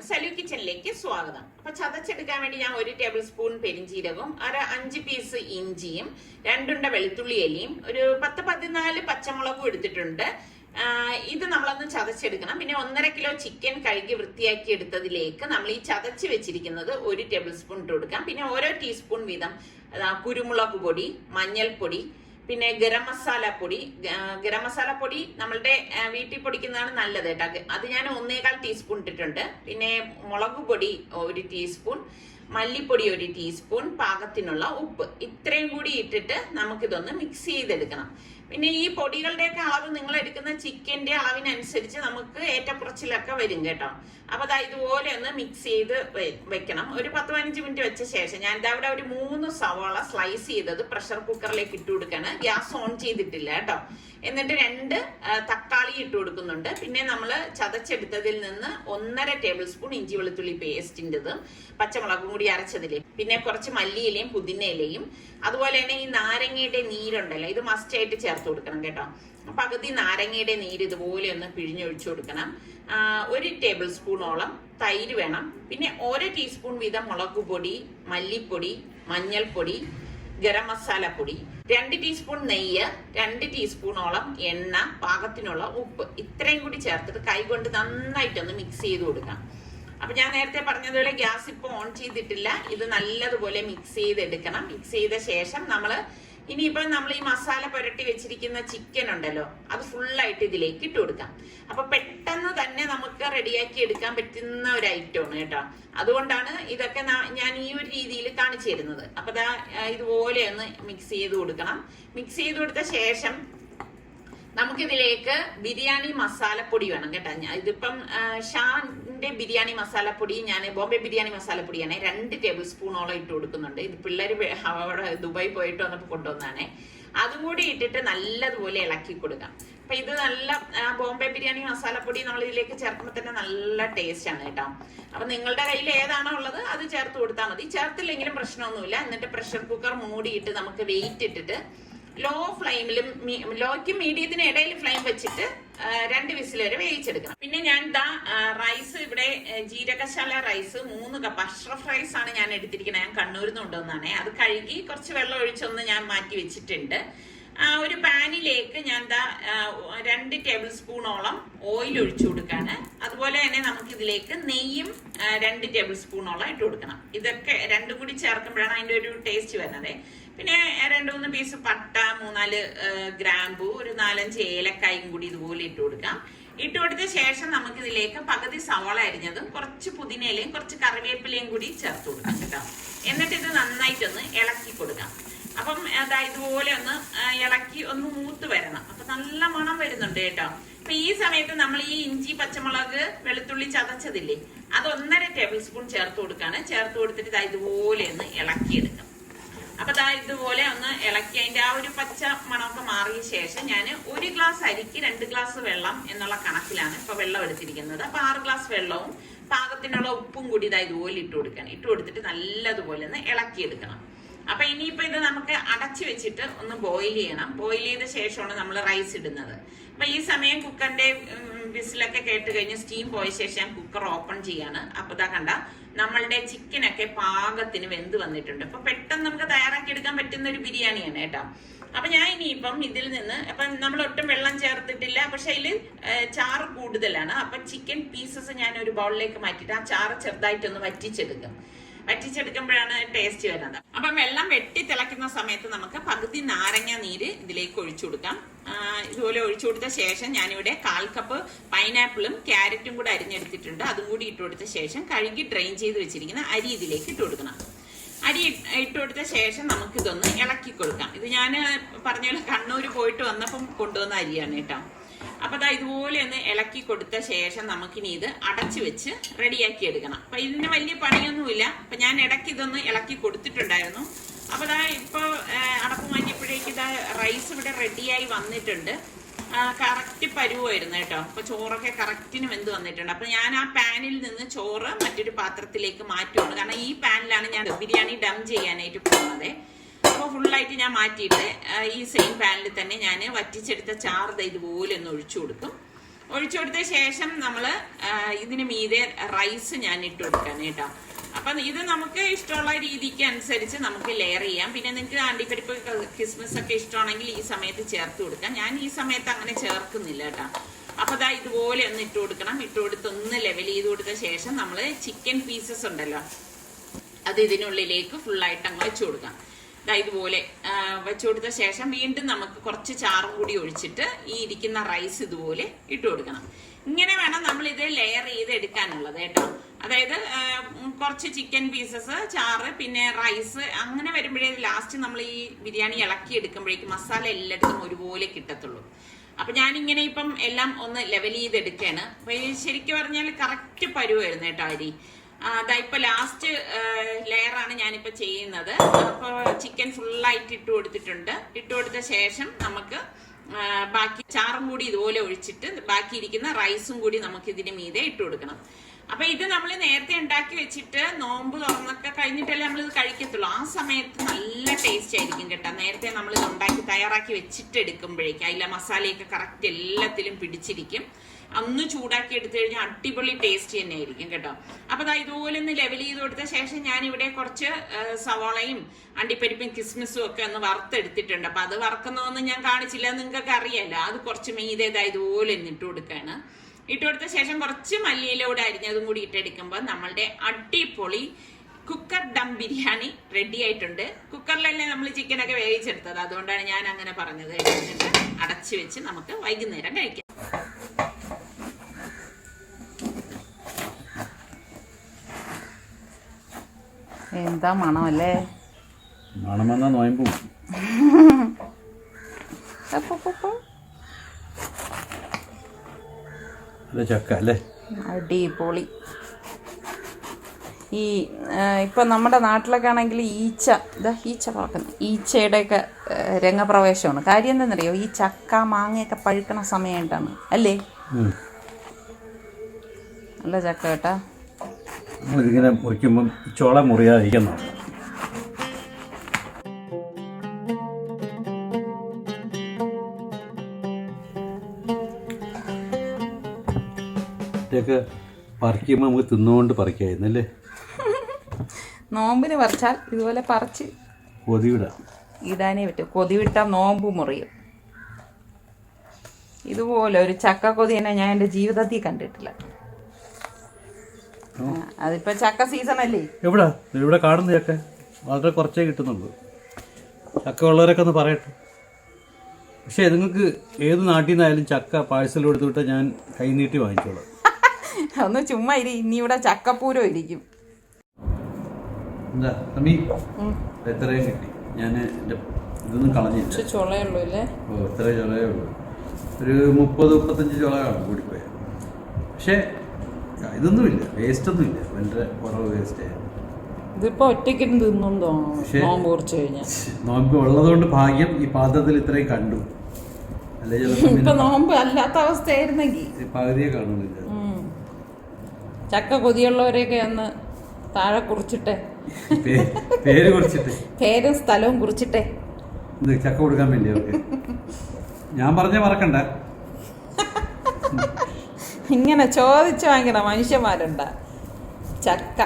സലു കിച്ചണിലേക്ക് സ്വാഗതം. അപ്പൊ ചതച്ചെടുക്കാൻ വേണ്ടി ഞാൻ 1 ടേബിൾ സ്പൂൺ പെരിഞ്ചീരകവും 5 പീസ് ഇഞ്ചിയും 2 ഉണ്ട വെളുത്തുള്ളി അലിയും ഒരു 10-14 പച്ചമുളകും എടുത്തിട്ടുണ്ട്. ഇത് നമ്മളൊന്ന് ചതച്ചെടുക്കണം. പിന്നെ 1.5 കിലോ ചിക്കൻ കഴുകി വൃത്തിയാക്കി എടുത്തതിലേക്ക് നമ്മൾ ഈ ചതച്ച് വെച്ചിരിക്കുന്നത് 1 ടേബിൾ സ്പൂൺ ഇട്ട് കൊടുക്കാം. പിന്നെ ഓരോ ടീസ്പൂൺ വീതം കുരുമുളക് പൊടി, മഞ്ഞൾപ്പൊടി, പിന്നെ ഗരം മസാല പൊടി നമ്മളുടെ വീട്ടിൽ പൊടിക്കുന്നതാണ് നല്ലത് കേട്ടോ. അത് ഞാൻ 1.25 ടീസ്പൂൺ ഇട്ടിട്ടുണ്ട്. പിന്നെ മുളക് പൊടി 1 ടീസ്പൂൺ, മല്ലിപ്പൊടി 1 ടീസ്പൂൺ, പാകത്തിനുള്ള ഉപ്പ്, ഇത്രയും കൂടി ഇട്ടിട്ട് നമുക്കിതൊന്ന് മിക്സ് ചെയ്തെടുക്കണം. പിന്നെ ഈ പൊടികളുടെയൊക്കെ അളവ് നിങ്ങൾ എടുക്കുന്ന ചിക്കന്റെ അളവിനനുസരിച്ച് നമുക്ക് ഏറ്റക്കുറച്ചിലൊക്കെ വരും കേട്ടോ. അപ്പൊ ഇതുപോലെ ഒന്ന് മിക്സ് ചെയ്ത് വെക്കണം. ഒരു 10-15 മിനിറ്റ് വെച്ച ശേഷം ഞാൻ അവിടെ ഒരു 3 സവാള സ്ലൈസ് ചെയ്തത് പ്രഷർ കുക്കറിലേക്ക് ഇട്ട് കൊടുക്കാണ്. ഗ്യാസ് ഓൺ ചെയ്തിട്ടില്ല കേട്ടോ. എന്നിട്ട് 2 തക്കാളി ഇട്ട് കൊടുക്കുന്നുണ്ട്. പിന്നെ നമ്മൾ ചതച്ചെടുത്തതിൽ നിന്ന് 1.5 ടേബിൾ സ്പൂൺ ഇഞ്ചി വെളുത്തുള്ളി പേസ്റ്റിൻ്റെത്, പച്ചമുളകും കൂടി അരച്ചതില്, പിന്നെ കുറച്ച് മല്ലിയിലയും പുതിനയിലയും, അതുപോലെ തന്നെ ഈ നാരങ്ങയുടെ നീരുണ്ടല്ലോ, ഇത് മസ്റ്റ് ആയിട്ട് ചേർത്ത് കൊടുക്കണം കേട്ടോ. പകുതി നാരങ്ങയുടെ നീര് ഇതുപോലെ ഒന്ന് പിഴിഞ്ഞൊഴിച്ചു കൊടുക്കണം. 1 ടേബിൾ സ്പൂണോളം തൈര് വേണം. പിന്നെ 1 ടീസ്പൂൺ വീതം മുളക് പൊടി, മല്ലിപ്പൊടി, മഞ്ഞൾപ്പൊടി, ഗരം മസാല പൊടി, 2 ടീസ്പൂൺ നെയ്യ്, 2 ടീസ്പൂണോളം എണ്ണ, പാകത്തിനുള്ള ഉപ്പ്, ഇത്രയും കൂടി ചേർത്തിട്ട് കൈകൊണ്ട് നന്നായിട്ടൊന്ന് മിക്സ് ചെയ്ത് കൊടുക്കാം. അപ്പൊ ഞാൻ നേരത്തെ പറഞ്ഞതുപോലെ ഗ്യാസ് ഇപ്പൊ ഓൺ ചെയ്തിട്ടില്ല. ഇത് നല്ലതുപോലെ മിക്സ് ചെയ്തെടുക്കണം. മിക്സ് ചെയ്ത ശേഷം ഇനിയിപ്പോ നമ്മൾ ഈ മസാല പുരട്ടി വെച്ചിരിക്കുന്ന ചിക്കൻ ഉണ്ടല്ലോ, അത് ഫുള്ളായിട്ട് ഇതിലേക്ക് ഇട്ട് കൊടുക്കാം. അപ്പൊ പെട്ടെന്ന് തന്നെ നമുക്ക് റെഡിയാക്കി എടുക്കാൻ പറ്റുന്ന ഒരു ഐറ്റമാണ് കേട്ടോ. അതുകൊണ്ടാണ് ഇതൊക്കെ ഞാൻ ഈ ഒരു രീതിയിൽ കാണിച്ചു തരുന്നത്. അപ്പൊ ഇതുപോലെ ഒന്ന് മിക്സ് ചെയ്ത് കൊടുക്കണം. മിക്സ് ചെയ്ത് കൊടുത്ത ശേഷം നമുക്കിതിലേക്ക് ബിരിയാണി മസാലപ്പൊടി വേണം കേട്ടോ. ഇതിപ്പം ഷാന്റെ ബിരിയാണി മസാലപ്പൊടി, ഞാൻ ബോംബെ ബിരിയാണി മസാലപ്പൊടിയാണ് 2 ടേബിൾ സ്പൂണോളം ഇട്ട് കൊടുക്കുന്നുണ്ട്. ഇത് പിള്ളേർ അവിടെ ദുബായ് പോയിട്ട് വന്നപ്പോൾ കൊണ്ടുവന്നാണ്. അതും കൂടി ഇട്ടിട്ട് നല്ലതുപോലെ ഇളക്കി കൊടുക്കാം. അപ്പൊ ഇത് നല്ല ബോംബെ ബിരിയാണി മസാലപ്പൊടി നമ്മൾ ഇതിലേക്ക് ചേർക്കുമ്പോൾ തന്നെ നല്ല ടേസ്റ്റ് ആണ് കേട്ടോ. അപ്പൊ നിങ്ങളുടെ കയ്യിൽ ഏതാണോ ഉള്ളത് അത് ചേർത്ത് കൊടുത്താൽ മതി. ചേർത്തില്ലെങ്കിലും പ്രശ്നമൊന്നുമില്ല. എന്നിട്ട് പ്രഷർ കുക്കർ മൂടിയിട്ട് നമുക്ക് വെയിറ്റ് ഇട്ടിട്ട് ലോ ഫ്ലെയിമിലും ലോയ്ക്കും മീഡിയത്തിന് ഇടയിൽ ഫ്ലെയിം വെച്ചിട്ട് 2 വിസിൽ വരെ വേവിച്ചെടുക്കണം. പിന്നെ ഞാൻ റൈസ് ഇവിടെ ജീരകശാല റൈസ് 3 കപ്പ് അഷ്റഫ് റൈസ് ആണ് ഞാൻ എടുത്തിരിക്കുന്നത്. ഞാൻ കണ്ണൂരിൽ നിന്ന് കൊണ്ടുവന്നാണേ. അത് കഴുകി കുറച്ച് വെള്ളം ഒഴിച്ചൊന്ന് ഞാൻ മാറ്റി വെച്ചിട്ടുണ്ട്. ഒരു പാനിലേക്ക് ഞാൻ 2 ടേബിൾ സ്പൂണോളം ഓയിൽ ഒഴിച്ചു കൊടുക്കാണ്. അതുപോലെ തന്നെ നമുക്ക് ഇതിലേക്ക് നെയ്യും 2 ടേബിൾ സ്പൂണോളം ഇട്ട് കൊടുക്കണം. ഇതൊക്കെ രണ്ടും കൂടി ചേർക്കുമ്പോഴാണ് അതിന്റെ ഒരു ടേസ്റ്റ് വരുന്നത്. പിന്നെ 2-3 പീസ് പട്ട, 3-4 ഗ്രാമ്പു, ഒരു 4-5 ഏലക്കായും കൂടി ഇതുപോലെ ഇട്ട് കൊടുക്കാം. ഇട്ട് കൊടുത്ത ശേഷം നമുക്ക് ഇതിലേക്ക് പകുതി സവാള അരിഞ്ഞതും കുറച്ച് പുതിനയിലയും കുറച്ച് കറിവേപ്പിലയും കൂടി ചേർത്ത് കൊടുക്കാം കേട്ടോ. എന്നിട്ട് ഇത് നന്നായിട്ടൊന്ന് ഇളക്കി കൊടുക്കാം. അപ്പം ഇതുപോലെ ഒന്ന് ഇളക്കി ഒന്ന് മൂത്ത് വരണം. അപ്പൊ നല്ല മണം വരുന്നുണ്ട് കേട്ടോ. അപ്പൊ ഈ സമയത്ത് നമ്മൾ ഈ ഇഞ്ചി, പച്ചമുളക്, വെളുത്തുള്ളി ചതച്ചതില്ലേ, അത് 1.5 ടേബിൾ സ്പൂൺ ചേർത്ത് കൊടുക്കാണ്. ചേർത്ത് കൊടുത്തിട്ട് ഇതുപോലെ ഒന്ന് ഇളക്കിയെടുക്കാം. അപ്പൊ ഇതുപോലെ ഒന്ന് ഇളക്കി അതിന്റെ ഒരു പച്ച മണമൊക്കെ മാറിയ ശേഷം ഞാൻ 1 ഗ്ലാസ് അരിക്ക് 2 ഗ്ലാസ് വെള്ളം എന്നുള്ള കണക്കിലാണ് ഇപ്പൊ വെള്ളം എടുത്തിരിക്കുന്നത്. അപ്പൊ 6 ഗ്ലാസ് വെള്ളവും പാകത്തിനുള്ള ഉപ്പും കൂടി ഇതുപോലെ ഇട്ട് കൊടുക്കണം. ഇട്ട് കൊടുത്തിട്ട് നല്ലതുപോലെ ഒന്ന് ഇളക്കിയെടുക്കണം. അപ്പൊ ഇനിയിപ്പോ ഇത് നമുക്ക് അടച്ചു വെച്ചിട്ട് ഒന്ന് ബോയിൽ ചെയ്യണം. ബോയിൽ ചെയ്ത ശേഷമാണ് നമ്മൾ റൈസ് ഇടുന്നത്. അപ്പൊ ഈ സമയം കുക്കറിന്റെ വിസിലൊക്കെ കേട്ട് കഴിഞ്ഞ് സ്റ്റീം പോയ ശേഷം ഞാൻ കുക്കർ ഓപ്പൺ ചെയ്യാണ്. അപ്പൊ കണ്ട നമ്മളുടെ ചിക്കനൊക്കെ പാകത്തിന് വെന്ത് വന്നിട്ടുണ്ട്. അപ്പൊ പെട്ടെന്ന് നമുക്ക് തയ്യാറാക്കി എടുക്കാൻ പറ്റുന്ന ഒരു ബിരിയാണിയാണ് കേട്ടോ. അപ്പൊ ഞാൻ ഇനിയിപ്പം ഇതിൽ നിന്ന് നമ്മൾ ഒട്ടും വെള്ളം ചേർത്തിട്ടില്ല, പക്ഷെ അതിൽ ചാറ് കൂടുതലാണ്. അപ്പൊ ചിക്കൻ പീസസ് ഞാൻ ഒരു ബൗളിലേക്ക് മാറ്റിയിട്ട് ആ ചാറ് ചെറുതായിട്ടൊന്ന് വറ്റിച്ചെടുക്കുമ്പോഴാണ് ടേസ്റ്റ് വരുന്നത്. അപ്പം വെള്ളം വെട്ടി തിളയ്ക്കുന്ന സമയത്ത് നമുക്ക് പകുതി നാരങ്ങ നീര് ഇതിലേക്ക് ഒഴിച്ചു കൊടുക്കാം. ഇതുപോലെ ഒഴിച്ചു കൊടുത്ത ശേഷം ഞാനിവിടെ 1/4 കപ്പ് പൈനാപ്പിളും ക്യാരറ്റും കൂടെ അരിഞ്ഞെടുത്തിട്ടുണ്ട്. അതും കൂടി ഇട്ട് കൊടുത്ത ശേഷം കഴുകി ഡ്രെയിൻ ചെയ്ത് വെച്ചിരിക്കുന്ന അരി ഇതിലേക്ക് ഇട്ട് കൊടുക്കണം. അരി ഇട്ട് കൊടുത്ത ശേഷം നമുക്കിതൊന്ന് ഇളക്കി കൊടുക്കാം. ഇത് ഞാൻ പറഞ്ഞ പോലെ കണ്ണൂര് പോയിട്ട് വന്നപ്പം കൊണ്ടുവന്ന അരിയാണ് കേട്ടോ. അപ്പൊ അതാ ഇതുപോലെ ഒന്ന് ഇളക്കി കൊടുത്ത ശേഷം നമുക്കിനി ഇത് അടച്ചു വെച്ച് റെഡിയാക്കി എടുക്കണം. അപ്പൊ ഇതിന് വലിയ പണിയൊന്നുമില്ല. അപ്പൊ ഞാൻ ഇടയ്ക്ക് ഇതൊന്ന് ഇളക്കി കൊടുത്തിട്ടുണ്ടായിരുന്നു. അപ്പൊ ഇതാ ഇപ്പൊ അടപ്പ് മാറ്റിയപ്പോഴേക്ക് ഇതാ റൈസ് ഇവിടെ റെഡിയായി വന്നിട്ടുണ്ട്. കറക്റ്റ് പരുവായിരുന്നു കേട്ടോ. അപ്പൊ ചോറൊക്കെ കറക്റ്റിന് വെന്ത് വന്നിട്ടുണ്ട്. അപ്പൊ ഞാൻ ആ പാനിൽ നിന്ന് ചോറ് മറ്റൊരു പാത്രത്തിലേക്ക് മാറ്റുകയാണ്. കാരണം ഈ പാനിലാണ് ഞാൻ ബിരിയാണി ഡം ചെയ്യാനായിട്ട് പോകുന്നത്. അപ്പോൾ ഫുള്ളായിട്ട് ഞാൻ മാറ്റിയിട്ട് ഈ സെയിം പാനിൽ തന്നെ ഞാൻ വറ്റിച്ചെടുത്ത ചാറ് ഇതുപോലെ ഒന്ന് ഒഴിച്ചു കൊടുക്കും. ഒഴിച്ചു കൊടുത്ത ശേഷം നമ്മൾ ഇതിന് മീതെ റൈസ് ഞാൻ ഇട്ട് കൊടുക്കാൻ കേട്ടോ. അപ്പം ഇത് നമുക്ക് ഇഷ്ടമുള്ള രീതിക്ക് അനുസരിച്ച് നമുക്ക് ലെയർ ചെയ്യാം. പിന്നെ നിങ്ങൾക്ക് അണ്ടിപ്പരിപ്പ് കിസ്മിസ് ഒക്കെ ഇഷ്ടമാണെങ്കിൽ ഈ സമയത്ത് ചേർത്ത് കൊടുക്കാം. ഞാൻ ഈ സമയത്ത് അങ്ങനെ ചേർക്കുന്നില്ല കേട്ടോ. അപ്പൊ ദാ ഇതുപോലെ ഒന്ന് ഇട്ട് കൊടുക്കണം. ഇട്ട് കൊടുത്ത് ഒന്ന് ലെവൽ ചെയ്ത് കൊടുത്ത ശേഷം നമ്മൾ ചിക്കൻ പീസസ് ഉണ്ടല്ലോ, അത് ഇതിനുള്ളിലേക്ക് ഫുള്ളായിട്ട് അങ്ങ് വെച്ചു കൊടുക്കാം. ഇതുപോലെ വെച്ചു കൊടുത്ത ശേഷം വീണ്ടും നമുക്ക് കുറച്ച് ചാറും കൂടി ഒഴിച്ചിട്ട് ഈ ഇരിക്കുന്ന റൈസ് ഇതുപോലെ ഇട്ട് കൊടുക്കണം. ഇങ്ങനെ വേണം നമ്മൾ ഇത് ലെയർ ചെയ്ത് എടുക്കാനുള്ളത് കേട്ടോ. അതായത് കുറച്ച് ചിക്കൻ പീസസ്, ചാറ്, പിന്നെ റൈസ്, അങ്ങനെ വരുമ്പോഴേ ലാസ്റ്റ് നമ്മൾ ഈ ബിരിയാണി ഇളക്കി എടുക്കുമ്പോഴേക്കും മസാല എല്ലായിടത്തും ഒരുപോലെ കിട്ടത്തുള്ളൂ. അപ്പൊ ഞാനിങ്ങനെ ഇപ്പം എല്ലാം ഒന്ന് ലെവൽ ചെയ്തെടുക്കുകയാണ്. അപ്പൊ ശരിക്കും പറഞ്ഞാൽ കറക്റ്റ് പരുവായിരുന്നു കേട്ടോ അരി. ഇപ്പൊ ലാസ്റ്റ് ലെയറാണ് ഞാനിപ്പോ ചെയ്യുന്നത്. അപ്പൊ ചിക്കൻ ഫുള്ളായിട്ട് ഇട്ട് കൊടുത്തിട്ടുണ്ട്. ഇട്ട് കൊടുത്ത ശേഷം നമുക്ക് ബാക്കി ചാറും കൂടി ഇതുപോലെ ഒഴിച്ചിട്ട് ബാക്കി ഇരിക്കുന്ന റൈസും കൂടി നമുക്ക് ഇതിന് മീതെ ഇട്ട് കൊടുക്കണം. അപ്പൊ ഇത് നമ്മൾ നേരത്തെ ഉണ്ടാക്കി വെച്ചിട്ട് നോമ്പ് തുറന്നൊക്കെ കഴിഞ്ഞിട്ടല്ലേ നമ്മൾ ഇത് കഴിക്കത്തുള്ളൂ. ആ സമയത്ത് നല്ല ടേസ്റ്റ് ആയിരിക്കും കേട്ടോ. നേരത്തെ നമ്മൾ ഇത് ഉണ്ടാക്കി തയ്യാറാക്കി വെച്ചിട്ട് എടുക്കുമ്പോഴേക്കും അതിലെ മസാലയൊക്കെ കറക്റ്റ് എല്ലാത്തിലും പിടിച്ചിരിക്കും. അന്ന് ചൂടാക്കി എടുത്തു കഴിഞ്ഞാൽ അടിപൊളി ടേസ്റ്റ് തന്നെ ആയിരിക്കും കേട്ടോ. അപ്പൊ ഇതുപോലെ ഒന്ന് ലെവൽ ചെയ്ത് കൊടുത്ത ശേഷം ഞാൻ ഇവിടെ കുറച്ച് സവാളയും അണ്ടിപ്പരിപ്പും കിസ്മിസും ഒക്കെ ഒന്ന് വറുത്തെടുത്തിട്ടുണ്ട്. അപ്പൊ അത് വറക്കുന്നതൊന്നും ഞാൻ കാണിച്ചില്ല, നിങ്ങൾക്കൊക്കെ അറിയാലോ. അത് കുറച്ച് മീതെ ഇതുപോലെ ഒന്ന് ഇട്ട് കൊടുക്കാണ്. ഇട്ട് കൊടുത്ത ശേഷം കുറച്ച് മല്ലിയിലൂടെ അരിഞ്ഞതും കൂടി ഇട്ടെടുക്കുമ്പോൾ നമ്മളുടെ അടിപൊളി കുക്കർ ഡം ബിരിയാണി റെഡി ആയിട്ടുണ്ട്. കുക്കറിലല്ലേ നമ്മൾ ചിക്കനൊക്കെ വേവിച്ചെടുത്തത്, അതുകൊണ്ടാണ് ഞാൻ അങ്ങനെ പറഞ്ഞത്. എന്നിട്ട് അടച്ചു വെച്ച് നമുക്ക് വൈകുന്നേരം കഴിക്കാം. എന്താ മണമല്ലേ? മണമെന്നാ നോയമ്പും ചക്ക അല്ലേ, അടിപൊളി. ഈ ഇപ്പം നമ്മുടെ നാട്ടിലൊക്കെ ആണെങ്കിൽ ഈച്ച പറക്കുന്നു. ഈച്ചയുടെയൊക്കെ രംഗപ്രവേശമാണ്. കാര്യം എന്താണെന്നറിയോ? ഈ ചക്ക മാങ്ങയൊക്കെ പഴുക്കണ സമയമായിട്ടാണ് അല്ലേ? നല്ല ചക്ക കേട്ടാ. നമ്മളിതിങ്ങനെ മുറിക്കുമ്പം ചോള മുറിയാതിരിക്കുന്നു. ഇതൊക്കെ പറിക്കുമ്പോൾ നമുക്ക് തിന്നുകൊണ്ട് പറിക്കായിരുന്നല്ലേ? നോമ്പിന് പറിച്ചാൽ ഇതുപോലെ പറിച്ച് ഇടാനേ പറ്റും. കൊതിവിട്ടാൽ നോമ്പ് മുറിയും. ഇതുപോലെ ഒരു ചക്ക കൊതിനെ ഞാൻ എൻ്റെ ജീവിതത്തിൽ കണ്ടിട്ടില്ല. അതിപ്പോ ചക്ക സീസൺ അല്ലേ? ഇവിടെ കാണുന്ന ചക്ക വളരെ കുറച്ചേ കിട്ടുന്നുള്ളൂ. ചക്ക ഉള്ളവരൊക്കെ ഒന്ന് പറയട്ടെ. പക്ഷേ നിങ്ങൾക്ക് ഏത് നാട്ടിൽ നിന്നായാലും ചക്ക പാഴ്സൽ കൊടുത്തുവിട്ടാൽ ഞാൻ കൈ നീട്ടി വാങ്ങിച്ചോളാം. ഒന്ന് ചുമ്മാ ഇനി ഇവിടെ ചക്കപ്പൂരം ഇരിക്കും. എന്താ തമ്മി, എത്രയും കിട്ടി. ഞാൻ എൻ്റെ ഇതൊന്നും കളഞ്ഞില്ല. ചുളയുള്ളൂ അല്ലേ? ഓ, ഇത്രേ ചുളയേ ഉള്ളൂ. ഒരു 30-35 ചുള കാണും കൂടിപ്പോയ. പക്ഷേ ഇതൊന്നുമില്ല, വേസ്റ്റ് ഒന്നുമില്ല. വളരെ കുറവ് വേസ്റ്റ്. ഇതിപ്പോ ഒറ്റയ്ക്ക് തിന്നും തോന്നുന്നു നോമ്പ് കുറിച്ച് കഴിഞ്ഞാൽ. നോമ്പ് ഉള്ളതുകൊണ്ട് ഭാഗ്യം ഈ പാത്രത്തിൽ ഇത്രയും കണ്ടു. അല്ലെ ഇപ്പൊ നോമ്പ് അല്ലാത്ത അവസ്ഥയായിരുന്നെങ്കിൽ പകുതിയെ കാണുന്നില്ല. ചക്ക കൊതിയുള്ളവരെയൊക്കെ ഒന്ന് താഴെ കുറിച്ചിട്ടെ, പേര് കുറിച്ചിട്ട്, പേരും സ്ഥലവും കുറിച്ചിട്ടെ ചക്ക കൊടുക്കാൻ വേണ്ടി. ഓക്കെ, ഞാൻ പറഞ്ഞ മറക്കണ്ട. ഇങ്ങനെ ചോദിച്ചു വാങ്ങിക്കണ മനുഷ്യന്മാരുണ്ട ചക്ക.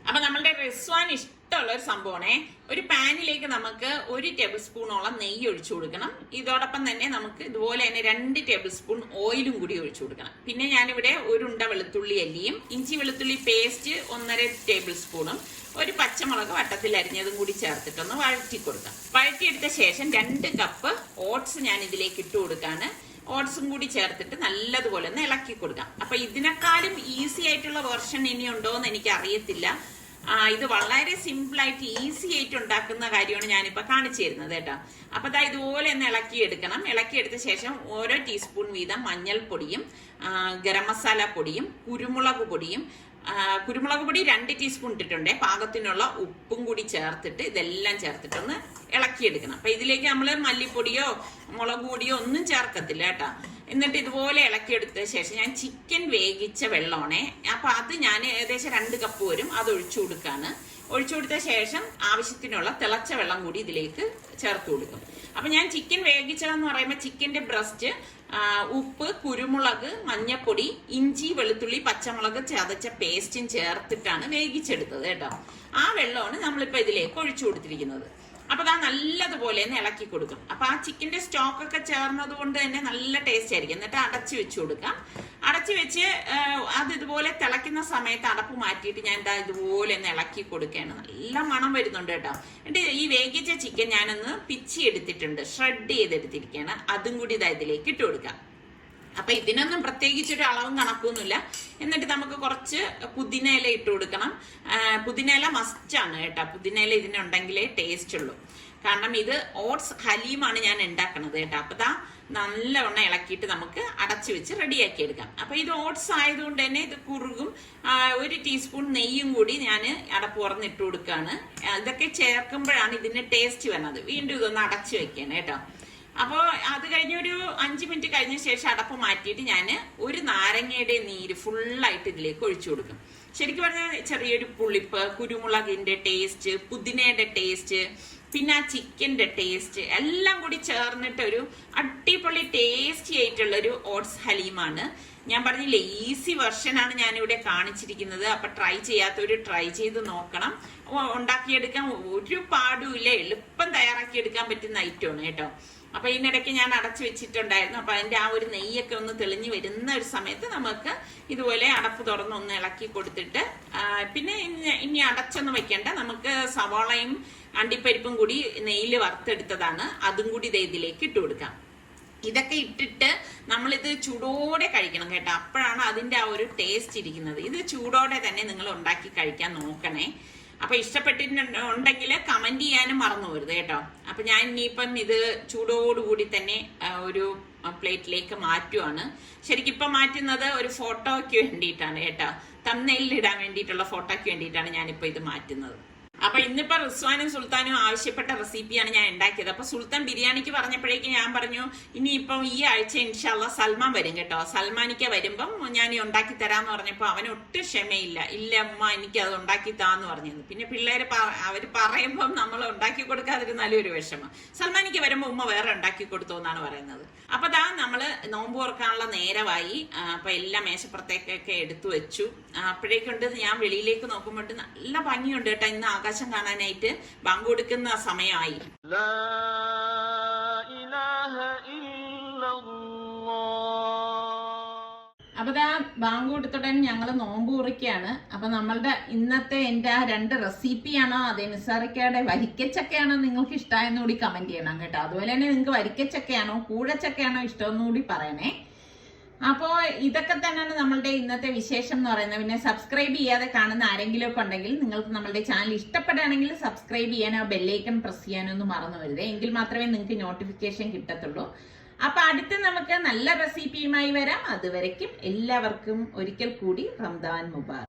അപ്പൊ നമ്മളുടെ റിസ്വാൻ ഇഷ്ടമുള്ള ഒരു സംഭവമാണേ. ഒരു പാനിലേക്ക് നമുക്ക് 1 ടേബിൾ സ്പൂണോളം നെയ്യ് ഒഴിച്ചു കൊടുക്കണം. ഇതോടൊപ്പം തന്നെ നമുക്ക് ഇതുപോലെ തന്നെ 2 ടേബിൾ സ്പൂൺ ഓയിലും കൂടി ഒഴിച്ചു കൊടുക്കണം. പിന്നെ ഞാനിവിടെ 1 ഉണ്ട വെളുത്തുള്ളി അല്ലിയും ഇഞ്ചി വെളുത്തുള്ളി പേസ്റ്റ് 1.5 ടേബിൾ സ്പൂണും ഒരു പച്ചമുളക് വട്ടത്തിൽ അരിഞ്ഞതും കൂടി ചേർത്തിട്ടൊന്ന് വഴറ്റി കൊടുക്കാം. വഴറ്റിയെടുത്ത ശേഷം 2 കപ്പ് ഓട്സ് ഞാൻ ഇതിലേക്ക് ഇട്ട് കൊടുക്കാണ്. ഓട്സും കൂടി ചേർത്തിട്ട് നല്ലതുപോലെ ഒന്ന് ഇളക്കി കൊടുക്കാം. അപ്പൊ ഇതിനേക്കാളും ഈസി ആയിട്ടുള്ള വെർഷൻ ഇനി ഉണ്ടോ എന്ന് എനിക്ക് അറിയത്തില്ല. ഇത് വളരെ സിമ്പിളായിട്ട് ഈസി ആയിട്ട് ഉണ്ടാക്കുന്ന കാര്യമാണ് ഞാനിപ്പോൾ കാണിച്ചു തരുന്നത് കേട്ടോ. അപ്പോൾ ദാ ഇതുപോലെ ഒന്ന് ഇളക്കിയെടുക്കണം. ഇളക്കിയെടുത്ത ശേഷം ഓരോ ടീസ്പൂൺ വീതം മഞ്ഞൾപ്പൊടിയും ഗരം മസാല പൊടിയും കുരുമുളക് പൊടിയും, കുരുമുളക് പൊടി 2 ടീസ്പൂൺ ഇട്ടിട്ടുണ്ട്, പാകത്തിനുള്ള ഉപ്പും കൂടി ചേർത്തിട്ട് ഇതെല്ലാം ചേർത്തിട്ടൊന്ന് ഇളക്കിയെടുക്കണം. അപ്പൊ ഇതിലേക്ക് നമ്മൾ മല്ലിപ്പൊടിയോ മുളക് പൊടിയോ ഒന്നും ചേർക്കത്തില്ല കേട്ടോ. എന്നിട്ട് ഇതുപോലെ ഇളക്കിയെടുത്ത ശേഷം ഞാൻ ചിക്കൻ വേവിച്ച വെള്ളമാണേ, അപ്പൊ അത് ഞാൻ ഏകദേശം 2 കപ്പ് വരും, അത് ഒഴിച്ചു കൊടുക്കാണ്. ഒഴിച്ചു കൊടുത്ത ശേഷം ആവശ്യത്തിനുള്ള തിളച്ച വെള്ളം കൂടി ഇതിലേക്ക് ചേർത്ത് കൊടുക്കും. അപ്പൊ ഞാൻ ചിക്കൻ വേവിച്ചതെന്ന് പറയുമ്പോൾ ചിക്കന്റെ ബ്രസ്റ്റ്, ഉപ്പ്, കുരുമുളക്, മഞ്ഞപ്പൊടി, ഇഞ്ചി, വെളുത്തുള്ളി, പച്ചമുളക് ചതച്ച പേസ്റ്റും ചേർത്തിട്ടാണ് വേവിച്ചെടുത്തത് കേട്ടോ. ആ വെള്ളമാണ് നമ്മളിപ്പോ ഇതിലേക്ക് ഒഴിച്ചു കൊടുത്തിരിക്കുന്നത്. അപ്പൊ അത് നല്ലതുപോലെ ഒന്ന് ഇളക്കി കൊടുക്കും. അപ്പൊ ആ ചിക്കന്റെ സ്റ്റോക്ക് ഒക്കെ ചേർന്നത് കൊണ്ട് തന്നെ നല്ല ടേസ്റ്റ് ആയിരിക്കും. എന്നിട്ട് അടച്ചു വെച്ച് കൊടുക്കാം. അടച്ചു വെച്ച് അത് ഇതുപോലെ തിളയ്ക്കുന്ന സമയത്ത് അടപ്പ് മാറ്റിയിട്ട് ഞാൻ എന്താ ഇതുപോലെ ഒന്ന് ഇളക്കി കൊടുക്കുകയാണ്. നല്ല മണം വരുന്നുണ്ട് കേട്ടോ. എന്നിട്ട് ഈ വേവിച്ച ചിക്കൻ ഞാനൊന്ന് പിച്ചി എടുത്തിട്ടുണ്ട്, ഷ്രെഡ് ചെയ്തെടുത്തിരിക്കുകയാണ്. അതും കൂടി ഇതാ ഇതിലേക്ക് ഇട്ട് കൊടുക്കാം. അപ്പൊ ഇതിനൊന്നും പ്രത്യേകിച്ചൊരു അളവും കണക്കൊന്നുമില്ല. എന്നിട്ട് നമുക്ക് കുറച്ച് പുതിനയില ഇട്ട് കൊടുക്കണം. പുതിനയില മസ്റ്റാണ് കേട്ടോ. പുതിനയില ഇതിനുണ്ടെങ്കിലേ ടേസ്റ്റ് ഉള്ളൂ. കാരണം ഇത് ഓട്സ് ഹലീമാണ് ഞാൻ ഉണ്ടാക്കണത് കേട്ടോ. അപ്പൊ ദാ നല്ലവണ്ണം ഇളക്കിയിട്ട് നമുക്ക് അടച്ചു വെച്ച് റെഡിയാക്കി എടുക്കാം. അപ്പൊ ഇത് ഓട്സ് ആയതുകൊണ്ട് തന്നെ ഇത് കുറുകും. 1 ടീസ്പൂൺ നെയ്യും കൂടി ഞാൻ അടപ്പ് തുറന്നിട്ട് കൊടുക്കുകയാണ്. ഇതൊക്കെ ചേർക്കുമ്പോഴാണ് ഇതിന്റെ ടേസ്റ്റ് വരുന്നത്. വീണ്ടും ഇതൊന്ന് അടച്ചു വെക്കണം കേട്ടോ. അപ്പോൾ അത് കഴിഞ്ഞൊരു 5 മിനിറ്റ് കഴിഞ്ഞ ശേഷം അടപ്പ് മാറ്റിയിട്ട് ഞാൻ ഒരു നാരങ്ങയുടെ നീര് ഫുള്ളായിട്ട് ഇതിലേക്ക് ഒഴിച്ചു കൊടുക്കും. ശരിക്കും പറഞ്ഞാൽ ചെറിയൊരു പുളിപ്പ്, കുരുമുളകിന്റെ ടേസ്റ്റ്, പുതിനയുടെ ടേസ്റ്റ്, പിന്നെ ആ ചിക്കന്റെ ടേസ്റ്റ് എല്ലാം കൂടി ചേർന്നിട്ട് ഒരു അടിപൊളി ടേസ്റ്റി ആയിട്ടുള്ള ഒരു ഓട്സ് ഹലീമാണ്. ഞാൻ പറഞ്ഞില്ലേ, ഈസി വെർഷനാണ് ഞാനിവിടെ കാണിച്ചിരിക്കുന്നത്. അപ്പൊ ട്രൈ ചെയ്യാത്തവര് ട്രൈ ചെയ്ത് നോക്കണം. ഉണ്ടാക്കിയെടുക്കാൻ ഒരു പാടുമില്ല, എളുപ്പം തയ്യാറാക്കിയെടുക്കാൻ പറ്റുന്ന ഐറ്റമാണ് കേട്ടോ. അപ്പൊ ഇതിനിടയ്ക്ക് ഞാൻ അടച്ചു വെച്ചിട്ടുണ്ടായിരുന്നു. അപ്പൊ അതിന്റെ ആ ഒരു നെയ്യൊക്കെ ഒന്ന് തെളിഞ്ഞു വരുന്ന ഒരു സമയത്ത് നമുക്ക് ഇതുപോലെ അടപ്പ് തുറന്ന് ഒന്ന് ഇളക്കി കൊടുത്തിട്ട് പിന്നെ ഇനി അടച്ചൊന്നും വെക്കേണ്ട. നമുക്ക് സവാളയും അണ്ടിപ്പരിപ്പും കൂടി നെയ്യിൽ വറുത്തെടുത്തതാണ്, അതും കൂടി ഇതിലേക്ക് ഇട്ട് കൊടുക്കാം. ഇതൊക്കെ ഇട്ടിട്ട് നമ്മളിത് ചൂടോടെ കഴിക്കണം കേട്ടോ. അപ്പോഴാണ് അതിന്റെ ആ ഒരു ടേസ്റ്റ് ഇരിക്കുന്നത്. ഇത് ചൂടോടെ തന്നെ നിങ്ങൾ ഉണ്ടാക്കി കഴിക്കാൻ നോക്കണേ. അപ്പൊ ഇഷ്ടപ്പെട്ടിട്ടുണ്ടെങ്കിൽ കമന്റ് ചെയ്യാനും മറന്നു പോരുത് കേട്ടോ. അപ്പൊ ഞാൻ ഇനിയിപ്പം ഇത് ചൂടോടുകൂടി തന്നെ ഒരു പ്ലേറ്റിലേക്ക് മാറ്റുവാണ്. ശരിക്കും ഇപ്പൊ മാറ്റുന്നത് ഒരു ഫോട്ടോയ്ക്ക് വേണ്ടിയിട്ടാണ് കേട്ടോ. തംബ്നെയിലിൽ ഇടാൻ വേണ്ടിയിട്ടുള്ള ഫോട്ടോയ്ക്ക് വേണ്ടിയിട്ടാണ് ഞാനിപ്പോ ഇത് മാറ്റുന്നത്. അപ്പൊ ഇന്നിപ്പോ റിസ്വാനും സുൽത്താനും ആവശ്യപ്പെട്ട റെസിപ്പിയാണ് ഞാൻ ഉണ്ടാക്കിയത്. അപ്പൊ സുൽത്താൻ ബിരിയാണിക്ക് പറഞ്ഞപ്പോഴേക്കും ഞാൻ പറഞ്ഞു ഇനിയിപ്പം ഈ ആഴ്ച ഇൻഷാല്ലാ സൽമാൻ വരും കേട്ടോ. സൽമാനിക്ക വരുമ്പം ഞാൻ ഉണ്ടാക്കി തരാന്ന് പറഞ്ഞപ്പോ അവന് ഒട്ടും ക്ഷമയില്ല. ഇല്ല അമ്മ എനിക്ക് അത് ഉണ്ടാക്കി താന്ന് പറഞ്ഞത്. പിന്നെ പിള്ളേര് അവര് പറയുമ്പം നമ്മൾ ഉണ്ടാക്കി കൊടുക്കാതിരുന്നാലും ഒരു വിഷമം. സൽമാനിക്ക വരുമ്പോ ഉമ്മ വേറെ ഉണ്ടാക്കി കൊടുത്തു എന്നാണ് പറയുന്നത്. അപ്പൊ ദാ നമ്മള് നോമ്പ് തുറക്കാനുള്ള നേരമായി. അപ്പൊ എല്ലാം മേശപ്പുറത്തേക്കൊക്കെ എടുത്തു വെച്ചു. അപ്പോഴേക്കൊണ്ട് ഞാൻ വെളിയിലേക്ക് നോക്കുമ്പോൾ നല്ല ഭംഗിയുണ്ട് കേട്ടോ. ഇന്ന് ആകാശം കാണാനായിട്ട് ബാങ്ക് കൊടുക്കുന്ന സമയമായി. അപ്പൊ ദാ ബാങ്ക് കൊടുത്തോടെ ഞങ്ങൾ നോമ്പ് കുറിക്കുകയാണ്. അപ്പൊ നമ്മളുടെ ഇന്നത്തെ എന്റെ ആ 2 റെസിപ്പിയാണോ അതേ നിസാറിക്കയുടെ വരിക്കച്ചക്കയാണോ നിങ്ങൾക്ക് ഇഷ്ടമായെന്ന് കൂടി കമന്റ് ചെയ്യണം കേട്ടോ. അതുപോലെ തന്നെ നിങ്ങൾക്ക് വരിക്കച്ചക്കയാണോ കൂഴച്ചക്കയാണോ ഇഷ്ടമെന്ന് കൂടി പറയണേ. അപ്പോൾ ഇതൊക്കെ തന്നെയാണ് നമ്മളുടെ ഇന്നത്തെ വിശേഷം എന്ന് പറയുന്നത്. പിന്നെ സബ്സ്ക്രൈബ് ചെയ്യാതെ കാണുന്ന ആരെങ്കിലും ഒക്കെ ഉണ്ടെങ്കിൽ നിങ്ങൾക്ക് നമ്മളുടെ ചാനൽ ഇഷ്ടപ്പെടുകയാണെങ്കിൽ സബ്സ്ക്രൈബ് ചെയ്യാനോ ബെല്ലൈക്കൺ പ്രസ് ചെയ്യാനോ ഒന്നും മറന്നു വരുത്. എങ്കിൽ മാത്രമേ നിങ്ങൾക്ക് നോട്ടിഫിക്കേഷൻ കിട്ടത്തുള്ളൂ. അപ്പൊ അടുത്ത് നമുക്ക് നല്ല റെസിപ്പിയുമായി വരാം. അതുവരയ്ക്കും എല്ലാവർക്കും ഒരിക്കൽ കൂടി റംദാൻ മുബാറക്.